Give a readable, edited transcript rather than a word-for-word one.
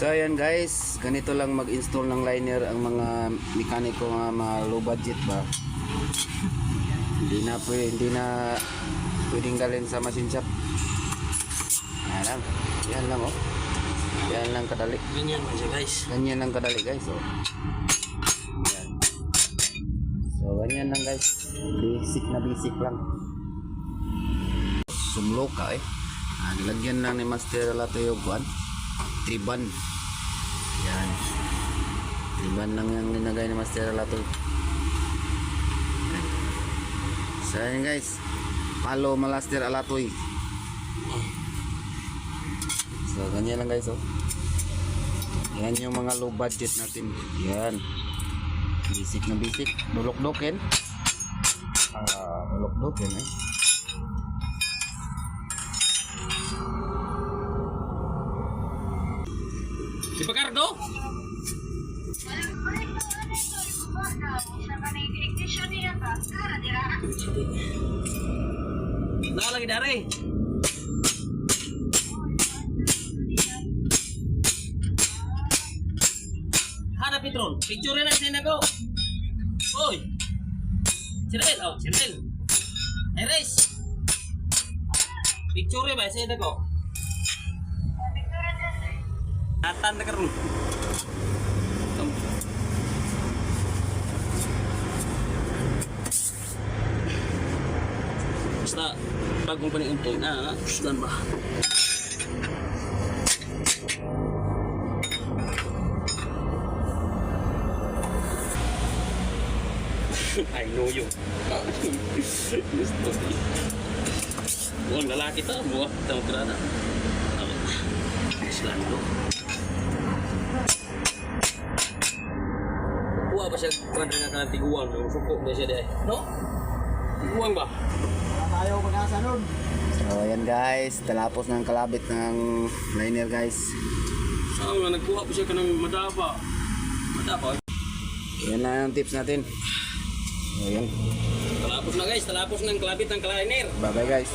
So ayan guys, ganito lang mag-install ng liner ang mga mekaniko nga mga low budget ba. Hindi na pwedeng dalhin sa machine shop. Yan lang oh. Yan lang kadali. Ganyan lang siya guys. Ganyan lang kadali guys oh. Yan. So ganyan lang guys. Basic lang. Sumlo ka eh. Nilagyan lang ni Master Lato yung kuan. Triban. Yan. Triban lang yung linagay ni Master Lato. So yan guys. Palo Malaster Alatoy. So ganyan lang guys oh. Yan yung mga low budget natin. Yan. Basic na basic. Dulok-dokin. Dulok-dokin eh. Si Pakardo? Lagi dari. Hana Petron, picture na sa ko. Oy. Sirel, Sirel. Eres. Picture ba sa ko? Atan na karon. Basta bagong paniuntong na, sudan ba? I know you. Gusto ko. Buang lalaki ta, buang tawag kerana. Islando. Kuha ba siya kada nga tiguan ng suko na siya dai? No? Tiguan ba? Ayaw mag-asa nun. So ayan guys, talapos ng kalabit ng liner guys. Saan nga nagkuha pa siya ka ng madaba? Madaba? Yan na ang tips natin. So ayan. Talapos na guys, talapos ng kalabit ng liner. Bye bye guys.